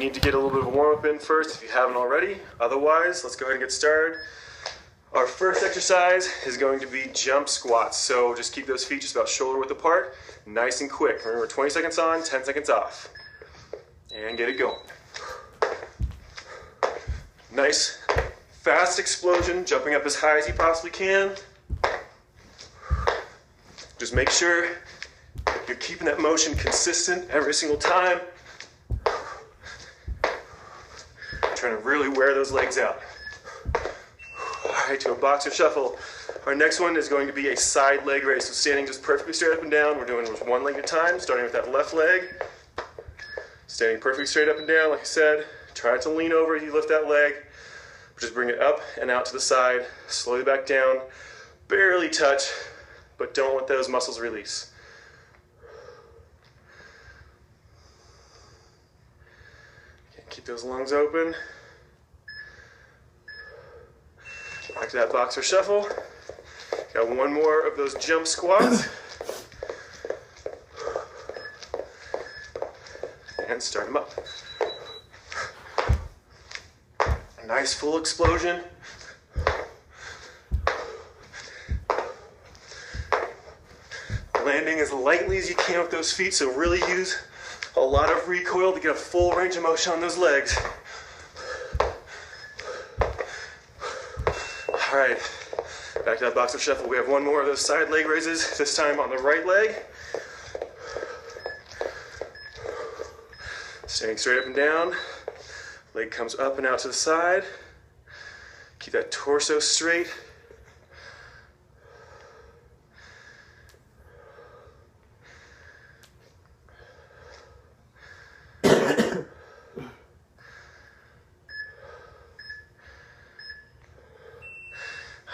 need to get a little bit of a warm-up in first if you haven't already. Otherwise, let's go ahead and get started. Our first exercise is going to be jump squats. So just keep those feet just about shoulder width apart, nice and quick. Remember, 20 seconds on, 10 seconds off. And get it going. Nice, fast explosion, jumping up as high as you possibly can. Just make sure you're keeping that motion consistent every single time. Trying to really wear those legs out. All right, to a boxer shuffle. Our next one is going to be a side leg raise. So standing just perfectly straight up and down. We're doing just one leg at a time, starting with that left leg. Standing perfectly straight up and down, like I said. Try not to lean over as you lift that leg. Just bring it up and out to the side, slowly back down. Barely touch, but don't let those muscles release. Keep those lungs open. Back to that boxer shuffle. Got one more of those jump squats. And start them up. Nice full explosion. Landing as lightly as you can with those feet, so really use a lot of recoil to get a full range of motion on those legs. All right, back to that boxer shuffle. We have one more of those side leg raises, this time on the right leg. Standing straight up and down. Leg comes up and out to the side. Keep that torso straight.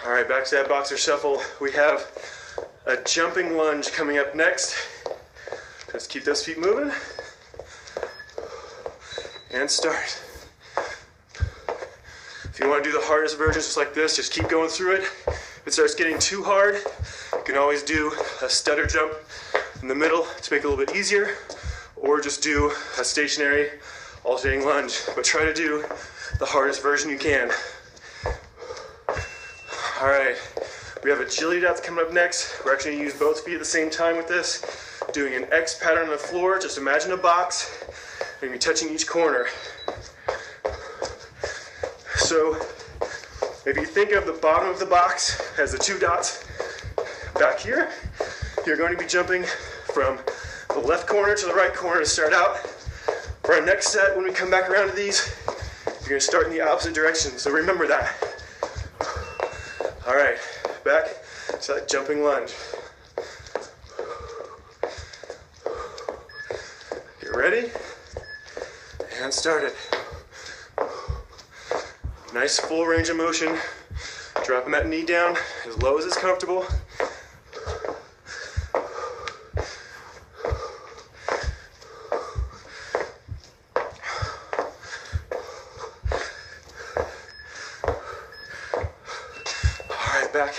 All right, back to that boxer shuffle. We have a jumping lunge coming up next. Just keep those feet moving. And start. If you want to do the hardest version just like this, just keep going through it. If it starts getting too hard, you can always do a stutter jump in the middle to make it a little bit easier, or just do a stationary alternating lunge. But try to do the hardest version you can. All right, we have agility dots coming up next. We're actually gonna use both feet at the same time with this. Doing an X pattern on the floor. Just imagine a box, and you're touching each corner. So if you think of the bottom of the box as the two dots back here, you're going to be jumping from the left corner to the right corner to start out. For our next set, when we come back around to these, you're gonna start in the opposite direction, so remember that. All right, back to that jumping lunge. Get ready, and start it. Nice full range of motion, dropping that knee down as low as is comfortable. Back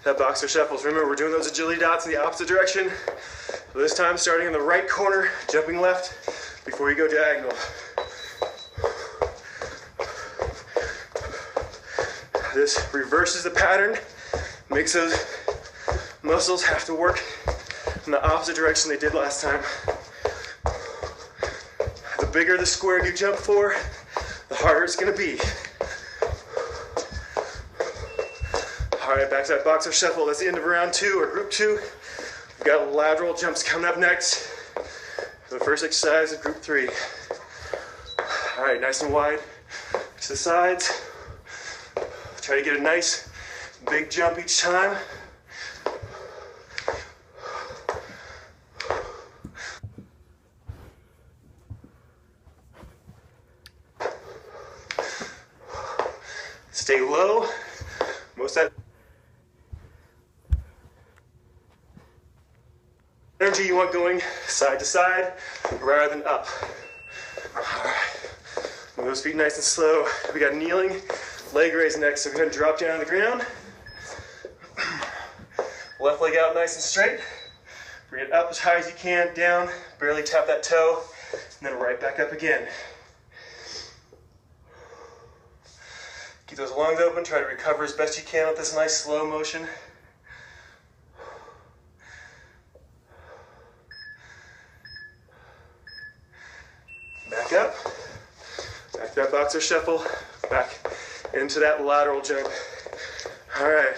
that boxer shuffles. Remember, we're doing those agility dots in the opposite direction. So this time, starting in the right corner, jumping left before you go diagonal. This reverses the pattern, makes those muscles have to work in the opposite direction they did last time. The bigger the square you jump for, the harder it's going to be. All right, back to that boxer shuffle. That's the end of round 2 or group 2. We've got lateral jumps coming up next. The first exercise is group 3. All right, nice and wide to the sides. Try to get a nice big jump each time. Stay low. Most of that energy you want going side to side rather than up. All right. Move those feet nice and slow. We got kneeling leg raise next, so go ahead and drop down on the ground. Left leg out nice and straight. Bring it up as high as you can, down, barely tap that toe, and then right back up again. Keep those lungs open, try to recover as best you can with this nice slow motion. Back up, back to that boxer shuffle, back into that lateral jump. All right.